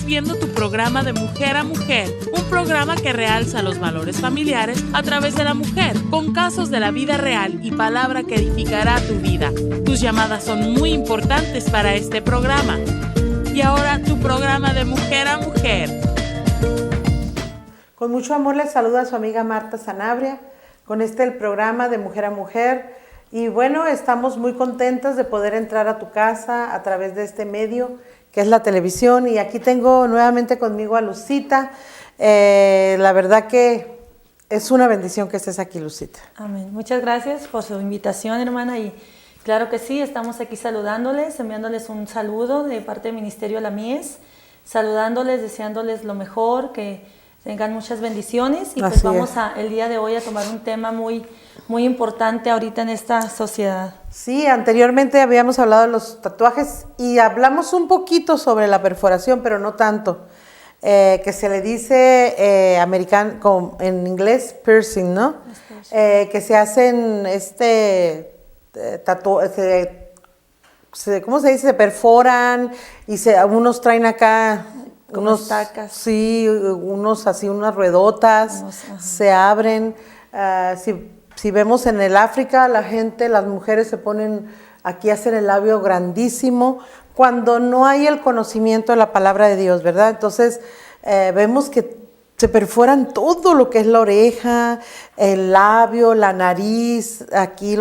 viendo tu programa de Mujer a Mujer, un programa que realza los valores familiares a través de la mujer, con casos de la vida real y palabra que edificará tu vida. Tus llamadas son muy importantes para este programa. Y ahora tu programa de Mujer a Mujer. Con mucho amor les saluda a su amiga Marta Sanabria con el programa de Mujer a Mujer. Y bueno, estamos muy contentas de poder entrar a tu casa a través de este medio que es la televisión. Y aquí tengo nuevamente conmigo a Lucita. La verdad que es una bendición que estés aquí, Lucita. Amén. Muchas gracias por su invitación, hermana. Y claro que sí, estamos aquí saludándoles, enviándoles un saludo de parte del Ministerio La Mies, saludándoles, deseándoles lo mejor, que tengan muchas bendiciones. Y pues vamos el día de hoy a tomar un tema muy importante ahorita en esta sociedad. Sí, anteriormente habíamos hablado de los tatuajes y hablamos un poquito sobre la perforación, pero no tanto. Que se le dice en inglés piercing, ¿no? Que se hacen ¿cómo se dice? Se perforan y unos traen acá unos tacas. Sí, unas ruedotas, se abren. Si vemos en el África, las mujeres se ponen, aquí hacen el labio grandísimo, cuando no hay el conocimiento de la palabra de Dios, ¿verdad? Entonces, vemos que se perforan todo lo que es la oreja, el labio, la nariz, aquí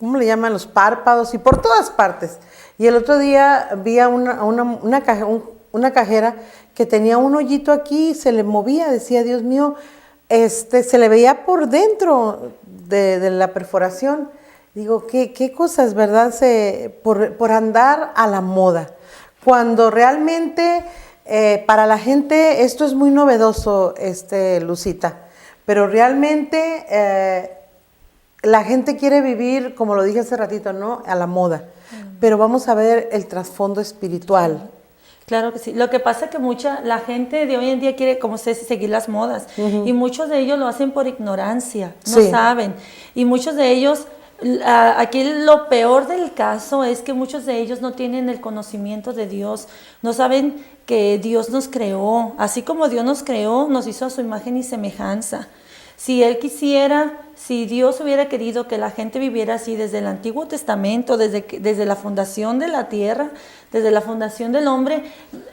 ¿cómo le llaman? Los párpados y por todas partes. Y el otro día vi a una cajera que tenía un hoyito aquí y se le movía, decía, Dios mío, se le veía por dentro de la perforación. Digo, qué cosas, ¿verdad? Por andar a la moda. Cuando realmente para la gente esto es muy novedoso, Lucita, pero realmente la gente quiere vivir, como lo dije hace ratito, ¿no? A la moda. Pero vamos a ver el trasfondo espiritual. Claro que sí. Lo que pasa es que la gente de hoy en día quiere, como usted dice, seguir las modas. Y muchos de ellos lo hacen por ignorancia, no saben. Y muchos de ellos, aquí lo peor del caso es que muchos de ellos no tienen el conocimiento de Dios. No saben que Dios nos creó. Así como Dios nos creó, nos hizo a su imagen y semejanza. Si Dios hubiera querido que la gente viviera así desde el Antiguo Testamento, desde la fundación de la tierra, desde la fundación del hombre,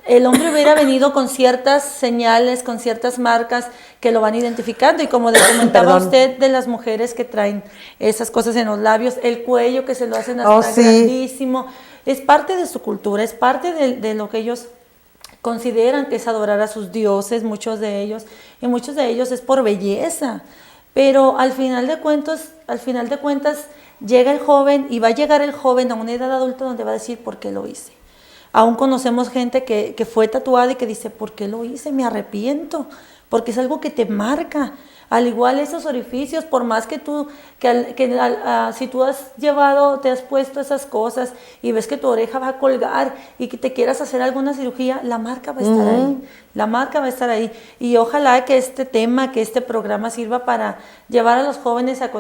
el hombre hubiera venido con ciertas señales, con ciertas marcas que lo van identificando. Y como comentaba usted de las mujeres que traen esas cosas en los labios, el cuello que se lo hacen hasta grandísimo, es parte de su cultura, es parte de lo que ellos consideran que es adorar a sus dioses, muchos de ellos es por belleza. Pero al final de cuentas llega el joven y va a llegar el joven a una edad adulta donde va a decir ¿por qué lo hice? Aún conocemos gente que fue tatuada y que dice ¿por qué lo hice? Me arrepiento, porque es algo que te marca. Al igual esos orificios, por más que si tú te has puesto esas cosas y ves que tu oreja va a colgar y que te quieras hacer alguna cirugía, la marca va a estar ahí. La marca va a estar ahí. Y ojalá que este programa sirva para llevar a los jóvenes a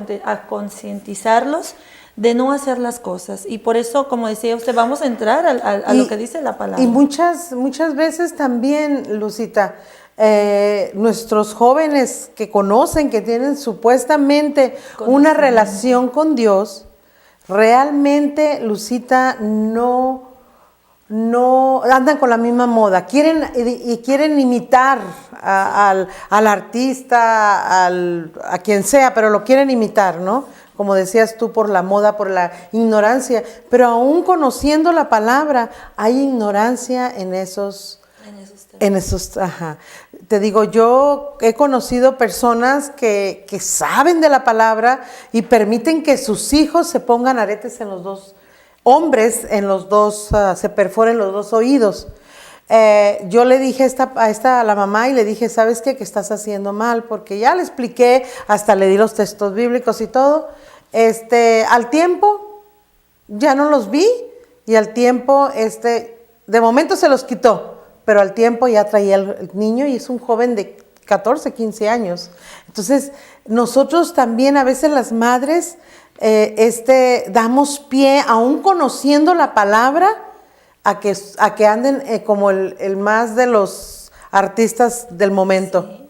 concientizarlos de no hacer las cosas. Y por eso, como decía usted, vamos a entrar a lo que dice la palabra. Y muchas veces también, Lucita, nuestros jóvenes que conocen, que tienen supuestamente una relación con Dios, realmente, Lucita, no andan con la misma moda, quieren imitar al artista, a quien sea, pero lo quieren imitar, ¿no? Como decías tú, por la moda, por la ignorancia, pero aún conociendo la palabra, hay ignorancia en esos, Te digo, yo he conocido personas que saben de la palabra y permiten que sus hijos se pongan aretes en los dos, hombres en los dos, se perforen los dos oídos. Yo le dije a la mamá y le dije, ¿sabes qué? Que estás haciendo mal, porque ya le expliqué, hasta le di los textos bíblicos y todo. Al tiempo, ya no los vi y al tiempo, de momento se los quitó. Pero al tiempo ya traía el niño y es un joven de 14, 15 años. Entonces, nosotros también a veces las madres damos pie, aún conociendo la palabra, a que anden como el más de los artistas del momento. Sí.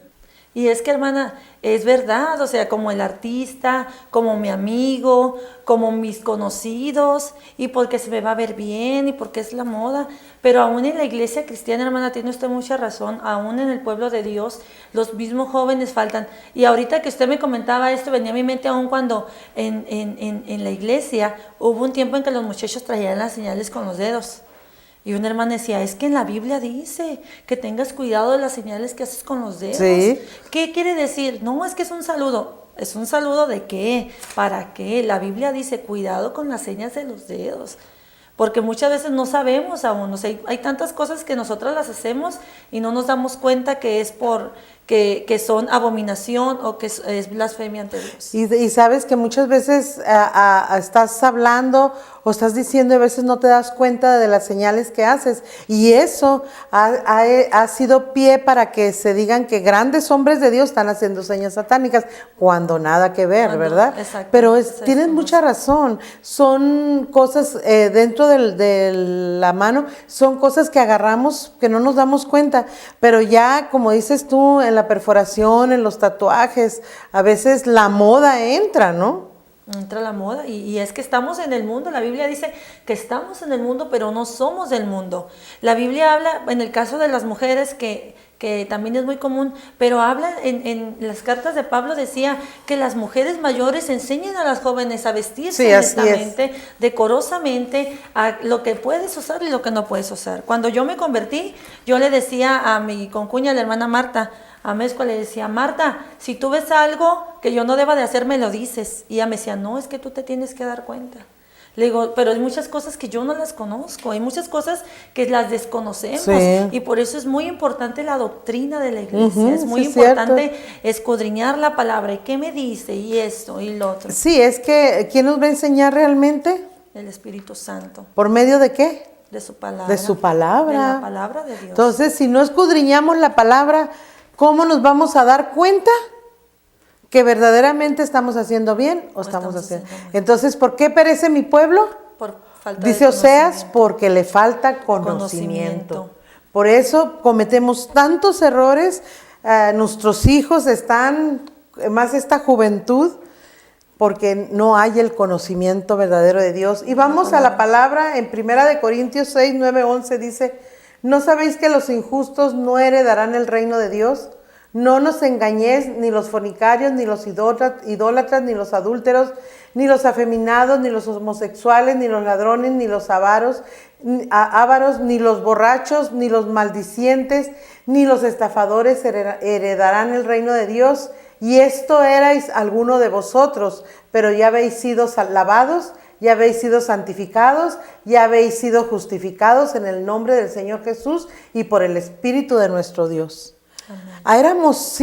Y es que, hermana, es verdad, o sea, como el artista, como mi amigo, como mis conocidos, y porque se me va a ver bien, y porque es la moda. Pero aún en la iglesia cristiana, hermana, tiene usted mucha razón, aún en el pueblo de Dios, los mismos jóvenes faltan. Y ahorita que usted me comentaba esto, venía a mi mente aún cuando en la iglesia hubo un tiempo en que los muchachos traían las señales con los dedos. Y una hermana decía, es que en la Biblia dice que tengas cuidado de las señales que haces con los dedos. Sí. ¿Qué quiere decir? No, es que es un saludo. ¿Es un saludo de qué? ¿Para qué? La Biblia dice, cuidado con las señas de los dedos. Porque muchas veces no sabemos aún. O sea, hay tantas cosas que nosotras las hacemos y no nos damos cuenta que es que son abominación o que es blasfemia ante Dios. Y sabes que muchas veces estás hablando o estás diciendo y a veces no te das cuenta de las señales que haces. Y eso ha sido pie para que se digan que grandes hombres de Dios están haciendo señas satánicas, cuando nada que ver, ¿verdad? Exacto, pero tienes mucha razón. Son cosas dentro de la mano, son cosas que agarramos que no nos damos cuenta. Pero ya, como dices tú, en la perforación, en los tatuajes, a veces la moda entra, ¿no? Entra la moda y es que estamos en el mundo. La Biblia dice que estamos en el mundo, pero no somos del mundo. La Biblia habla, en el caso de las mujeres, que también es muy común, pero habla en las cartas de Pablo, decía que las mujeres mayores enseñen a las jóvenes a vestirse honestamente, decorosamente, a lo que puedes usar y lo que no puedes usar. Cuando yo me convertí, yo le decía a mi concuña, la hermana Marta, a Mezcua, le decía, Marta, si tú ves algo que yo no deba de hacer, me lo dices. Y ella me decía, no, es que tú te tienes que dar cuenta. Le digo, pero hay muchas cosas que yo no las conozco, hay muchas cosas que las desconocemos. Sí. Y por eso es muy importante la doctrina de la iglesia, es muy importante escudriñar la palabra. ¿Y qué me dice? Y esto, y lo otro. Sí, es que, ¿quién nos va a enseñar realmente? El Espíritu Santo. ¿Por medio de qué? De su palabra. De su palabra. De la palabra de Dios. Entonces, si no escudriñamos la palabra, ¿cómo nos vamos a dar cuenta que verdaderamente estamos haciendo bien o estamos haciendo mal? Entonces, ¿por qué perece mi pueblo? Por falta Dice Oseas, porque le falta conocimiento. Por eso cometemos tantos errores. Nuestros hijos están, más esta juventud, porque no hay el conocimiento verdadero de Dios. Y vamos a la palabra en 1 Corintios 6, 9, 11, dice, ¿no sabéis que los injustos no heredarán el reino de Dios? No nos engañéis, ni los fornicarios, ni los idólatras, ni los adúlteros, ni los afeminados, ni los homosexuales, ni los ladrones, ni los ávaros, ni los borrachos, ni los maldicientes, ni los estafadores heredarán el reino de Dios. Y esto erais alguno de vosotros, pero ya habéis sido lavados, ya habéis sido santificados, ya habéis sido justificados en el nombre del Señor Jesús y por el Espíritu de nuestro Dios. Éramos,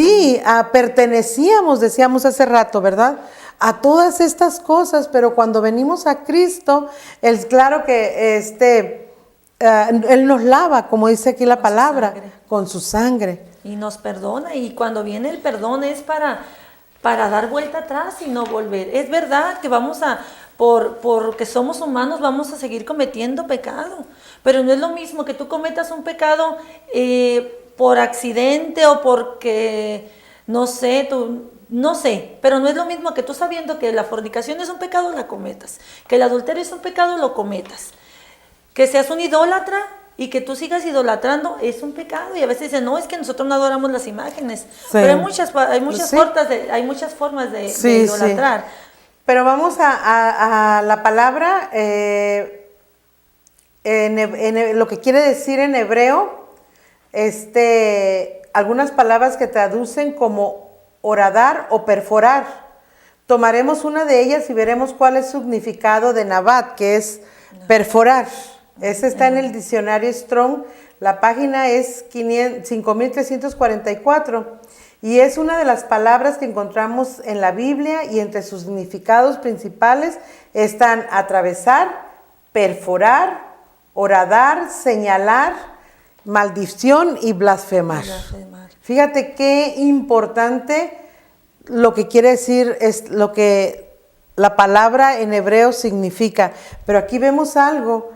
pertenecíamos, decíamos hace rato, ¿verdad?, a todas estas cosas, pero cuando venimos a Cristo, es claro que Él nos lava, como dice aquí la palabra, con su sangre. Y nos perdona, y cuando viene el perdón es para dar vuelta atrás y no volver. Es verdad que vamos porque somos humanos, vamos a seguir cometiendo pecado, pero no es lo mismo que tú cometas un pecado por accidente o porque, no sé, pero no es lo mismo que tú sabiendo que la fornicación es un pecado, la cometas, que el adulterio es un pecado, lo cometas, que seas un idólatra y que tú sigas idolatrando, es un pecado. Y a veces dicen, no, es que nosotros no adoramos las imágenes, pero hay muchas formas de idolatrar. Sí. Pero vamos a la palabra, lo que quiere decir en hebreo, algunas palabras que traducen como horadar o perforar. Tomaremos una de ellas y veremos cuál es su significado de nabat, que es perforar. Ese está en el diccionario Strong. La página es 5344 y es una de las palabras que encontramos en la Biblia, y entre sus significados principales están atravesar, perforar, horadar, señalar, maldición y blasfemar. Fíjate qué importante lo que quiere decir, es lo que la palabra en hebreo significa. Pero aquí vemos algo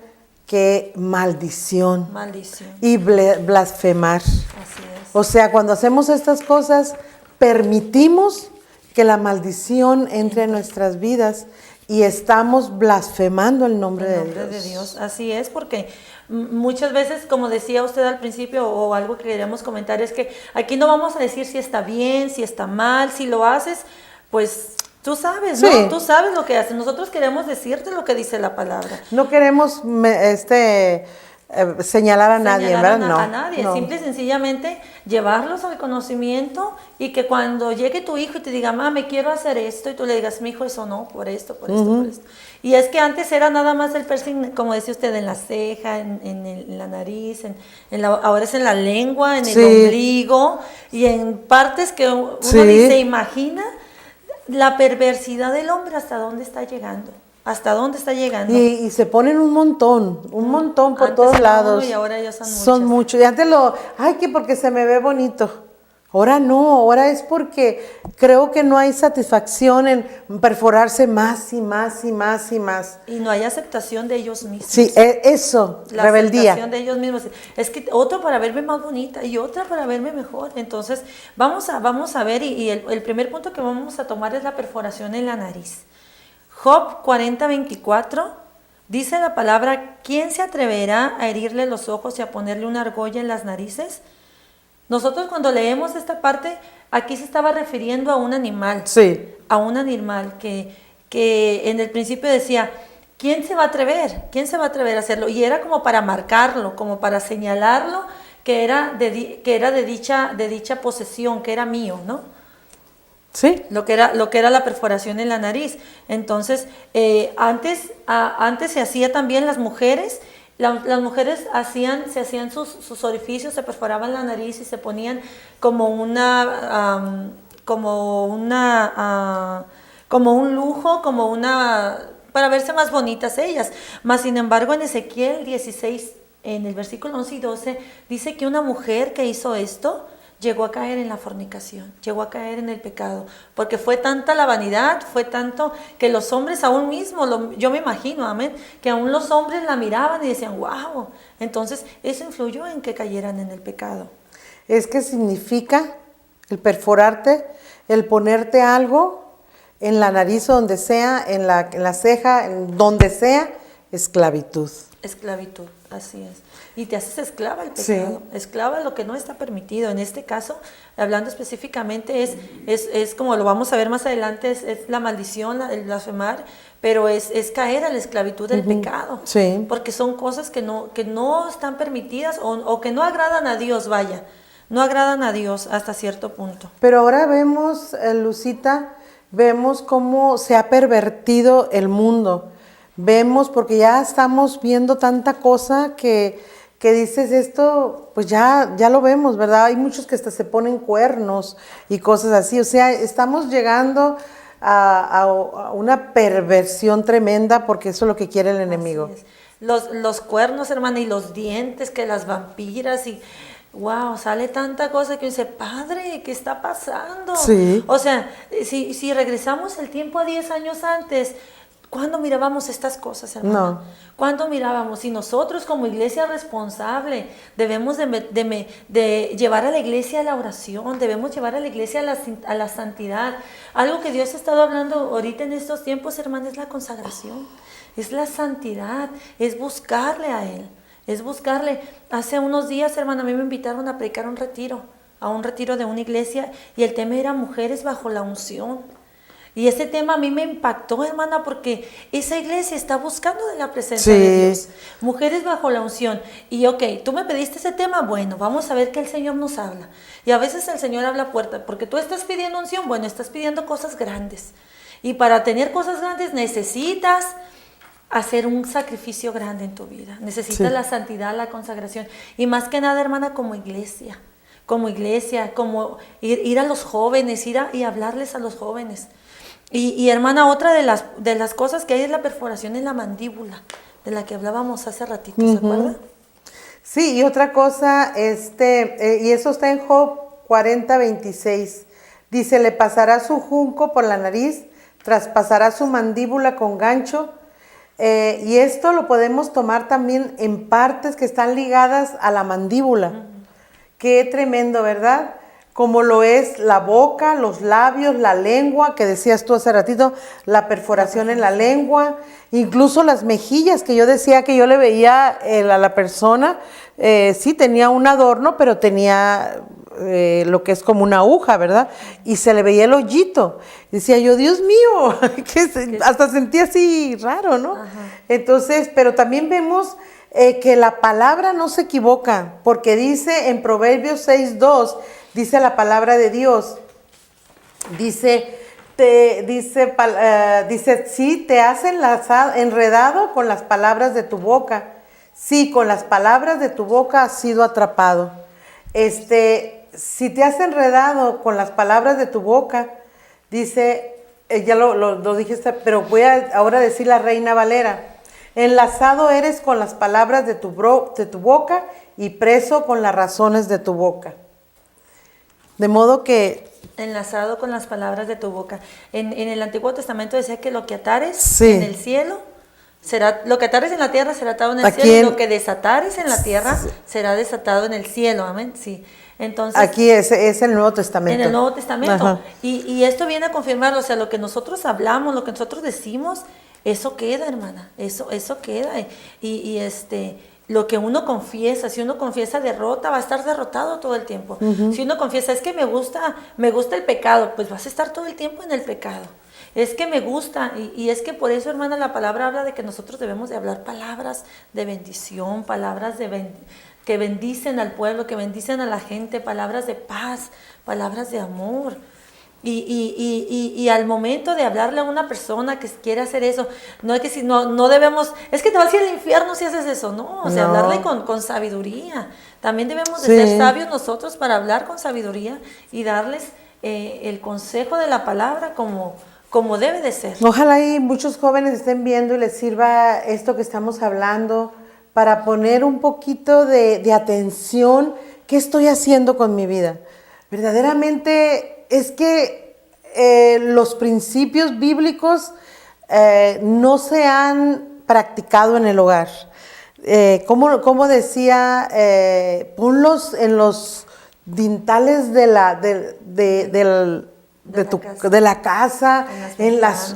que maldición. Maldición. Y blasfemar. Así es. O sea, cuando hacemos estas cosas, permitimos que la maldición entre en nuestras vidas y estamos blasfemando el nombre de Dios. Así es, porque muchas veces, como decía usted al principio, o algo que queríamos comentar, es que aquí no vamos a decir si está bien, si está mal, si lo haces, pues tú sabes, ¿no? Sí. Tú sabes lo que haces. Nosotros queremos decirte lo que dice la palabra. No queremos señalar a nadie, ¿verdad? No. A nadie, no. simple y sencillamente llevarlos al conocimiento y que cuando llegue tu hijo y te diga, mamá, me quiero hacer esto, y tú le digas, mi hijo, eso no, por esto, por esto, por esto. Y es que antes era nada más el piercing, como decía usted, en la ceja, en la nariz, ahora es en la lengua, en el ombligo y en partes que uno dice, imagina la perversidad del hombre hasta dónde está llegando. ¿Hasta dónde está llegando? Y se ponen un montón por antes todos lados. Y ahora ya son muchos. Y antes que porque se me ve bonito. Ahora no, ahora es porque creo que no hay satisfacción en perforarse más y más y más y más. Y no hay aceptación de ellos mismos. Sí, eso, la rebeldía. Aceptación de ellos mismos. Es que otro para verme más bonita y otra para verme mejor. Entonces, vamos a ver, y el primer punto que vamos a tomar es la perforación en la nariz. Job 40:24 dice la palabra, ¿quién se atreverá a herirle los ojos y a ponerle una argolla en las narices? Nosotros cuando leemos esta parte, aquí se estaba refiriendo a un animal. Sí. A un animal que en el principio decía, ¿quién se va a atrever? ¿Quién se va a atrever a hacerlo? Y era como para marcarlo, como para señalarlo, que era de dicha posesión, que era mío, ¿no? Sí. Lo que era la perforación en la nariz. Entonces, antes se hacía también las mujeres. Las mujeres se hacían sus orificios, se perforaban la nariz y se ponían como un lujo, para verse más bonitas ellas. Mas, sin embargo, en Ezequiel 16, en el versículo 11 y 12, dice que una mujer que hizo esto llegó a caer en la fornicación, llegó a caer en el pecado, porque fue tanta la vanidad, fue tanto que los hombres aún mismos, yo me imagino, amén, que aún los hombres la miraban y decían, wow, entonces eso influyó en que cayeran en el pecado. Es que significa el perforarte, el ponerte algo en la nariz o donde sea, en la ceja, en donde sea, esclavitud. Esclavitud, así es. Y te haces esclava del pecado, esclava de lo que no está permitido. En este caso, hablando específicamente, es como lo vamos a ver más adelante, es la maldición, el blasfemar, pero es caer a la esclavitud del pecado. Sí. Porque son cosas que no están permitidas o que no agradan a Dios, vaya. No agradan a Dios hasta cierto punto. Pero ahora vemos, Lucita, vemos cómo se ha pervertido el mundo. Vemos, porque ya estamos viendo tanta cosa que dices esto, pues ya lo vemos, ¿verdad? Hay muchos que hasta se ponen cuernos y cosas así. O sea, estamos llegando a una perversión tremenda porque eso es lo que quiere el enemigo. Los cuernos, hermana, y los dientes, que las vampiras y... Wow, sale tanta cosa que dice, padre, ¿qué está pasando? Sí. O sea, si regresamos el tiempo a 10 años antes, ¿cuándo mirábamos estas cosas, hermana? No. ¿Cuándo mirábamos? Y nosotros como iglesia responsable debemos de llevar a la iglesia a la oración, debemos llevar a la iglesia a la santidad. Algo que Dios ha estado hablando ahorita en estos tiempos, hermana, es la consagración, es la santidad, es buscarle a Él. Es buscarle. Hace unos días, hermana, a mí me invitaron a predicar a un retiro de una iglesia, y el tema era mujeres bajo la unción. Y ese tema a mí me impactó, hermana, porque esa iglesia está buscando de la presencia de Dios. Mujeres bajo la unción. Y tú me pediste ese tema, bueno, vamos a ver que el Señor nos habla. Y a veces el Señor habla puerta, porque tú estás pidiendo unción, bueno, estás pidiendo cosas grandes. Y para tener cosas grandes necesitas hacer un sacrificio grande en tu vida. Necesitas la santidad, la consagración. Y más que nada, hermana, como iglesia, como ir a los jóvenes, y hablarles a los jóvenes. Y hermana, otra de las cosas que hay es la perforación en la mandíbula, de la que hablábamos hace ratito, ¿se acuerda? Sí, y otra cosa, y eso está en Job 40:26. Dice, le pasará su junco por la nariz, traspasará su mandíbula con gancho, Y esto lo podemos tomar también en partes que están ligadas a la mandíbula. Qué tremendo, ¿verdad? Como lo es la boca, los labios, la lengua, que decías tú hace ratito, la perforación en la lengua, incluso las mejillas, que yo decía que yo le veía a la persona, sí tenía un adorno, pero tenía lo que es como una aguja, ¿verdad? Y se le veía el hoyito. Decía yo, Dios mío, hasta sentía así raro, ¿no? Ajá. Entonces, pero también vemos que la palabra no se equivoca, porque dice en Proverbios 6:2, dice la palabra de Dios, dice, sí, te has enredado con las palabras de tu boca, sí, con las palabras de tu boca has sido atrapado. Si te has enredado con las palabras de tu boca, dice, ya lo dijiste, pero voy a ahora decir la Reina Valera. Enlazado eres con las palabras de tu boca y preso con las razones de tu boca. De modo que... Enlazado con las palabras de tu boca. En el Antiguo Testamento decía que lo que atares sí. en el cielo, lo que atares en la tierra será atado en el cielo, y lo que desatares en la tierra será desatado en el cielo. Amén. Sí. Entonces, aquí es el Nuevo Testamento. En el Nuevo Testamento. Y esto viene a confirmar, o sea, lo que nosotros hablamos, lo que nosotros decimos, eso queda, hermana, eso queda. Y lo que uno confiesa, si uno confiesa derrota, va a estar derrotado todo el tiempo. Si uno confiesa, es que me gusta el pecado, pues vas a estar todo el tiempo en el pecado. Es que me gusta, y es que por eso, hermana, la palabra habla de que nosotros debemos de hablar palabras de bendición, palabras que bendicen al pueblo, que bendicen a la gente, palabras de paz, palabras de amor. Y al momento de hablarle a una persona que quiere hacer eso, no es que si no debemos, es que te vas a ir al infierno si haces eso, no, o sea, hablarle con sabiduría. También debemos de ser sabios nosotros para hablar con sabiduría y darles el consejo de la palabra como debe de ser. Ojalá y muchos jóvenes estén viendo y les sirva esto que estamos hablando para poner un poquito de atención. ¿Qué estoy haciendo con mi vida? Verdaderamente es que los principios bíblicos no se han practicado en el hogar. Como decía, ponlos en los dintales de la casa, en las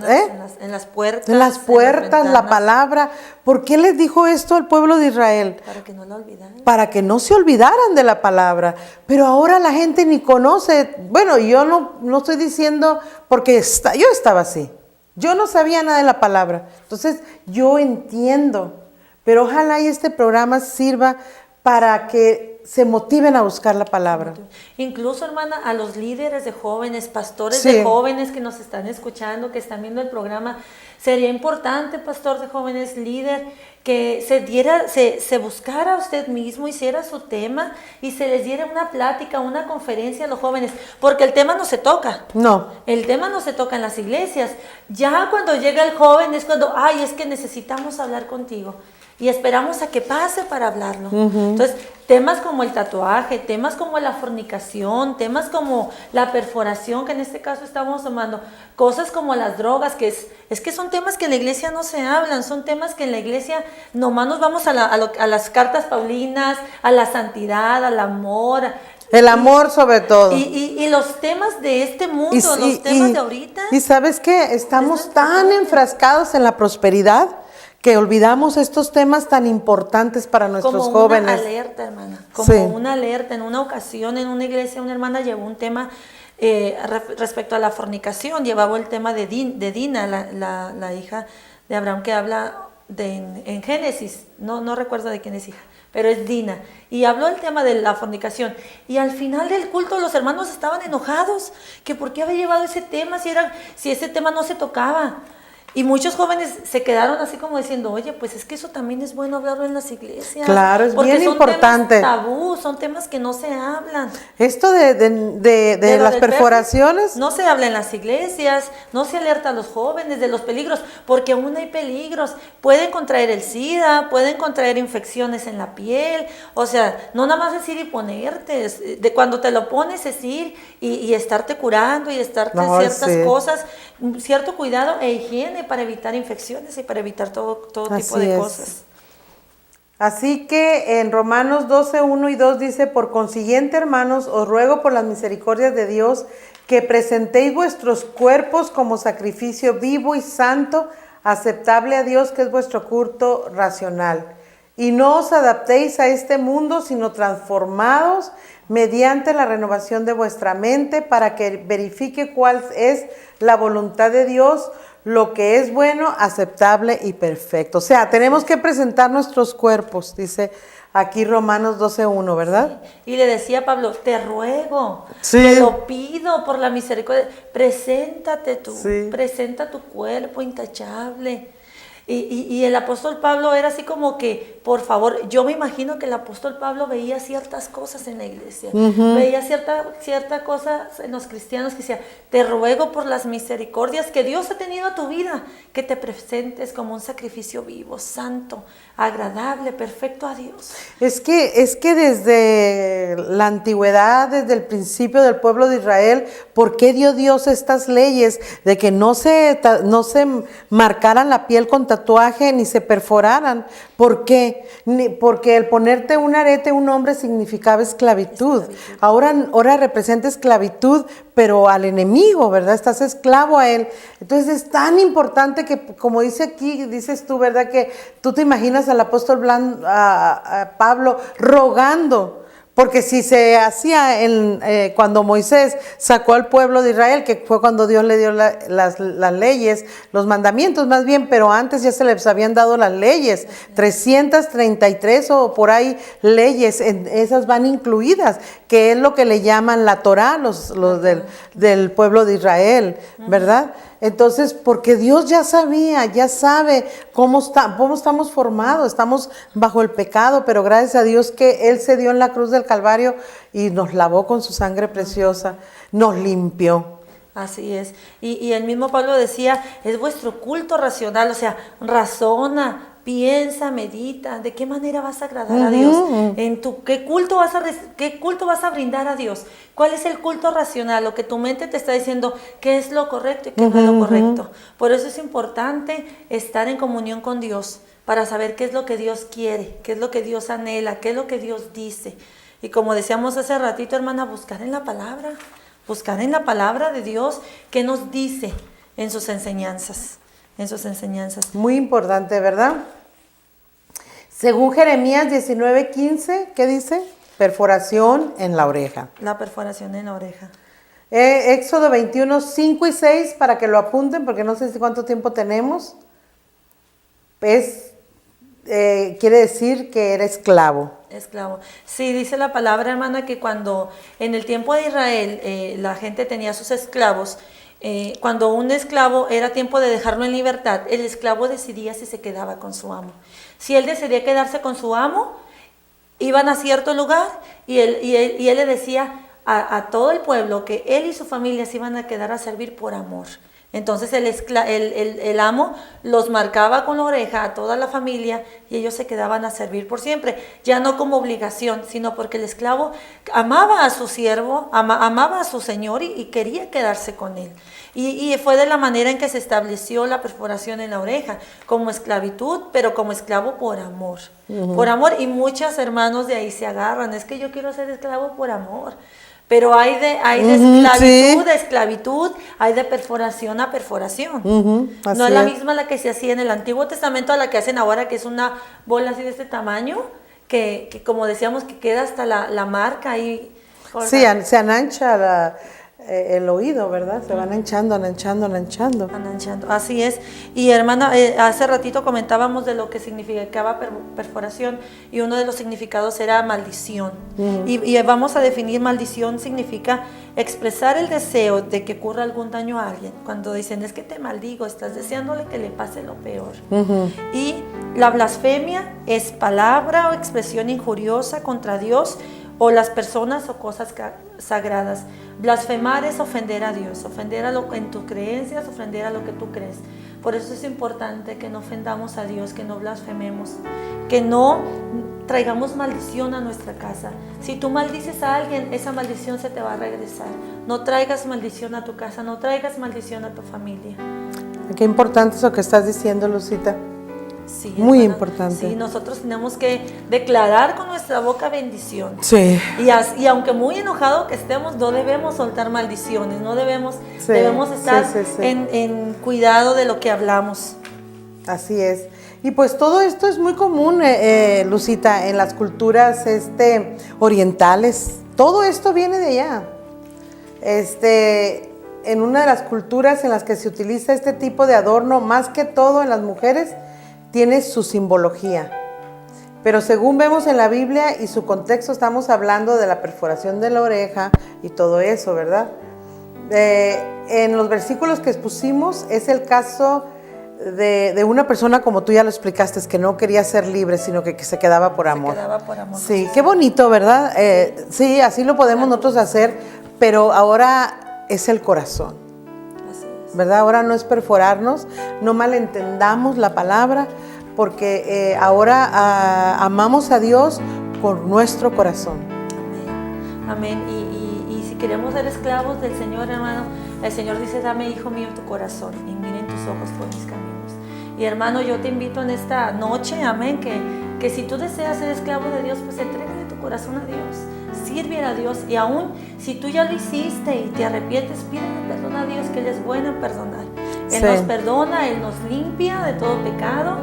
puertas. En las puertas, la palabra. ¿Por qué les dijo esto al pueblo de Israel? Para que no la olvidaran. Para que no se olvidaran de la palabra. Pero ahora la gente ni conoce. Bueno, yo no estoy diciendo porque yo estaba así. Yo no sabía nada de la palabra. Entonces, yo entiendo. Pero ojalá y este programa sirva para que se motiven a buscar la palabra. Incluso, hermana, a los líderes de jóvenes, pastores de jóvenes que nos están escuchando, que están viendo el programa, sería importante, pastor de jóvenes, líder, que se buscara a usted mismo, hiciera su tema y se les diera una plática, una conferencia a los jóvenes, porque el tema no se toca. No. El tema no se toca en las iglesias. Ya cuando llega el joven es cuando, es que necesitamos hablar contigo. Y esperamos a que pase para hablarlo. Entonces, temas como el tatuaje, temas como la fornicación, temas como la perforación, que en este caso estamos tomando, cosas como las drogas, que es que son temas que en la iglesia no se hablan, son temas que en la iglesia nomás nos vamos a las cartas paulinas, a la santidad, al amor. El amor sobre todo. Y los temas de este mundo, los temas de ahorita. Y ¿sabes qué? Estamos tan enfrascados en la prosperidad que olvidamos estos temas tan importantes para nuestros jóvenes. Como una alerta, hermana. Como una alerta. En una ocasión, en una iglesia, una hermana llevó un tema respecto a la fornicación. Llevaba el tema de Dina, la hija de Abraham, que habla en Génesis. No recuerdo de quién es hija, pero es Dina. Y habló el tema de la fornicación. Y al final del culto los hermanos estaban enojados. Que por qué había llevado ese tema si ese tema no se tocaba. Y muchos jóvenes se quedaron así como diciendo, oye, pues es que eso también es bueno hablarlo en las iglesias. Claro, es bien importante. Porque son temas tabú, son temas que no se hablan. Esto de las perforaciones. No se habla en las iglesias, no se alerta a los jóvenes de los peligros, porque aún hay peligros. Pueden contraer el SIDA, pueden contraer infecciones en la piel. O sea, no nada más es ir y ponerte. De cuando te lo pones es ir y estarte curando y estarte ciertas cosas. cierto cuidado e higiene para evitar infecciones y para evitar todo tipo de cosas. Así que en Romanos 12, 1 y 2 dice, por consiguiente, hermanos, os ruego por las misericordias de Dios que presentéis vuestros cuerpos como sacrificio vivo y santo, aceptable a Dios, que es vuestro culto racional. Y no os adaptéis a este mundo, sino transformados mediante la renovación de vuestra mente, para que verifique cuál es la voluntad de Dios, lo que es bueno, aceptable y perfecto. O sea, tenemos que presentar nuestros cuerpos, dice aquí Romanos 12:1, ¿verdad? Sí. Y le decía Pablo, te ruego, sí, te lo pido por la misericordia, preséntate tú, sí, presenta tu cuerpo intachable. Y el apóstol Pablo era así como que, por favor, yo me imagino que el apóstol Pablo veía ciertas cosas en la iglesia, veía cierta cosa en los cristianos que decía, te ruego por las misericordias que Dios ha tenido a tu vida, que te presentes como un sacrificio vivo, santo, agradable, perfecto a Dios. Es que desde la antigüedad, desde el principio del pueblo de Israel, ¿por qué dio Dios estas leyes de que no se marcaran la piel con tatuaje ni se perforaran? ¿Por qué? Porque el ponerte un arete un hombre significaba esclavitud. Ahora representa esclavitud, pero al enemigo, ¿verdad? Estás esclavo a él. Entonces es tan importante que, como dice aquí, dices tú, ¿verdad? Que tú te imaginas al apóstol a Pablo rogando. Porque si se hacía cuando Moisés sacó al pueblo de Israel, que fue cuando Dios le dio las leyes, los mandamientos más bien, pero antes ya se les habían dado las leyes, 333 o por ahí leyes, esas van incluidas, que es lo que le llaman la Torá, los del pueblo de Israel, ¿verdad? Entonces, porque Dios ya sabe cómo estamos formados, estamos bajo el pecado, pero gracias a Dios que Él se dio en la cruz del Calvario y nos lavó con su sangre preciosa, nos limpió. Así es. Y el mismo Pablo decía, es vuestro culto racional, o sea, razona, piensa, medita, ¿de qué manera vas a agradar a Dios? ¿Qué culto vas a brindar a Dios? ¿Cuál es el culto racional? Lo que tu mente te está diciendo, qué es lo correcto y qué no es lo correcto. Por eso es importante estar en comunión con Dios, para saber qué es lo que Dios quiere, qué es lo que Dios anhela, qué es lo que Dios dice. Y como decíamos hace ratito, hermana, buscar en la palabra de Dios, qué nos dice en sus enseñanzas. Muy importante, ¿verdad? Según Jeremías 19:15, ¿qué dice? Perforación en la oreja. La perforación en la oreja. Éxodo 21:5 y 6, para que lo apunten, porque no sé si cuánto tiempo tenemos. Quiere decir que era esclavo. Esclavo. Sí, dice la palabra, hermana, que cuando en el tiempo de Israel la gente tenía sus esclavos, cuando un esclavo era tiempo de dejarlo en libertad, el esclavo decidía si se quedaba con su amo. Si él decidía quedarse con su amo, iban a cierto lugar y él le decía a todo el pueblo que él y su familia se iban a quedar a servir por amor. Entonces el amo los marcaba con la oreja a toda la familia y ellos se quedaban a servir por siempre, ya no como obligación, sino porque el esclavo amaba a su siervo, amaba a su señor y quería quedarse con él. Y fue de la manera en que se estableció la perforación en la oreja, como esclavitud, pero como esclavo por amor. Por amor, y muchos hermanos de ahí se agarran, es que yo quiero ser esclavo por amor. Pero hay de esclavitud, sí, a esclavitud, hay de perforación a perforación. No es la misma la que se hacía en el Antiguo Testamento a la que hacen ahora, que es una bola así de este tamaño, que como decíamos, que queda hasta la marca ahí. Sí, se anancha el oído, ¿verdad? Se van anchando. Así es. Y hermana, hace ratito comentábamos de lo que significaba perforación, y uno de los significados era maldición. Y vamos a definir: maldición significa expresar el deseo de que ocurra algún daño a alguien. Cuando dicen, es que te maldigo, estás deseándole que le pase lo peor. Y la blasfemia es palabra o expresión injuriosa contra Dios o las personas o cosas sagradas. Blasfemar es ofender a Dios, ofender en tus creencias, ofender a lo que tú crees. Por eso es importante que no ofendamos a Dios, que no blasfememos, que no traigamos maldición a nuestra casa. Si tú maldices a alguien, esa maldición se te va a regresar. No traigas maldición a tu casa, no traigas maldición a tu familia. Qué importante eso que estás diciendo, Lucita. Sí, muy hermana, importante. Sí, nosotros tenemos que declarar con nuestra boca bendición. Sí. Y aunque muy enojado que estemos, no debemos soltar maldiciones, no debemos, debemos estar en cuidado de lo que hablamos. Así es. Y pues todo esto es muy común, Lucita, en las culturas orientales. Todo esto viene de allá. En una de las culturas en las que se utiliza este tipo de adorno, más que todo en las mujeres, tiene su simbología. Pero según vemos en la Biblia y su contexto, estamos hablando de la perforación de la oreja y todo eso, ¿verdad? En los versículos que expusimos es el caso de una persona, como tú ya lo explicaste, que no quería ser libre, sino que se quedaba por amor. Se quedaba por amor. Sí, qué bonito, ¿verdad? Sí, así lo podemos nosotros hacer, pero ahora es el corazón. Así es. ¿Verdad? Ahora no es perforarnos, no malentendamos la palabra, porque ahora amamos a Dios con nuestro corazón. Amén. Amén. Y si queremos ser esclavos del Señor, hermano, el Señor dice: dame, hijo mío, tu corazón y miren tus ojos por mis caminos. Y hermano, yo te invito en esta noche, amén, que si tú deseas ser esclavo de Dios, pues entrégale tu corazón a Dios, sirve a Dios. Y aún si tú ya lo hiciste y te arrepientes, pídele perdón a Dios, que Él es bueno en perdonar. Él nos perdona, Él nos limpia de todo pecado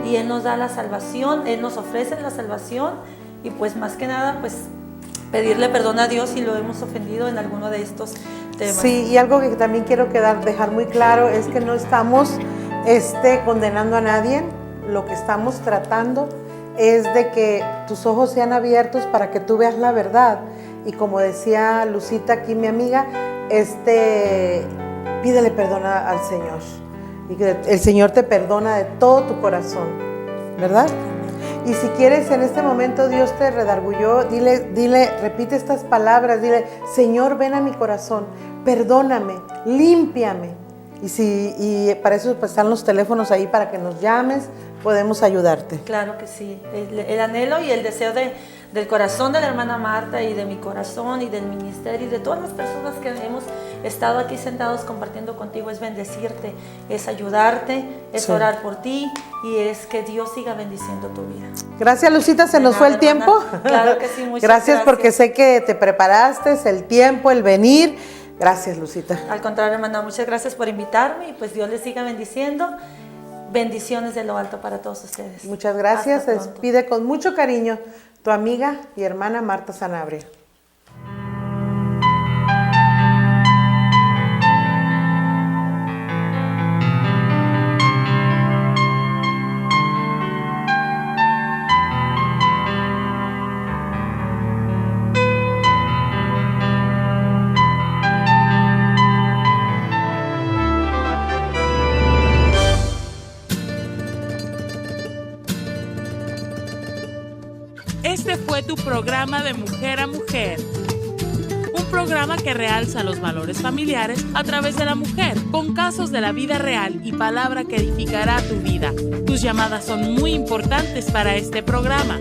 y Él nos da la salvación, Él nos ofrece la salvación. Y pues más que nada, pues pedirle perdón a Dios si lo hemos ofendido en alguno de estos temas. Sí, y algo que también quiero dejar muy claro es que no estamos condenando a nadie. Lo que estamos tratando es de que tus ojos sean abiertos para que tú veas la verdad. Y como decía Lucita aquí, mi amiga, pídele perdón al Señor. Y que el Señor te perdona de todo tu corazón, ¿verdad? Y si quieres, en este momento Dios te redarguyó, dile, repite estas palabras, dile: Señor, ven a mi corazón, perdóname, límpiame. Y para eso pues, están los teléfonos ahí para que nos llames, podemos ayudarte. Claro que sí. El anhelo y el deseo del corazón de la hermana Marta y de mi corazón y del ministerio y de todas las personas que hemos estado aquí sentados compartiendo contigo es bendecirte, es ayudarte, es orar por ti y es que Dios siga bendiciendo tu vida. Gracias, Lucita, se nos fue el tiempo. Claro que sí, muchas gracias. Porque sé que te preparaste, el tiempo, el venir. Gracias, Lucita. Al contrario, hermana, muchas gracias por invitarme y pues Dios les siga bendiciendo. Bendiciones de lo alto para todos ustedes. Muchas gracias. Se despide con mucho cariño tu amiga y hermana Marta Sanabria. Este fue tu programa de Mujer a Mujer. Un programa que realza los valores familiares a través de la mujer, con casos de la vida real y palabra que edificará tu vida. Tus llamadas son muy importantes para este programa.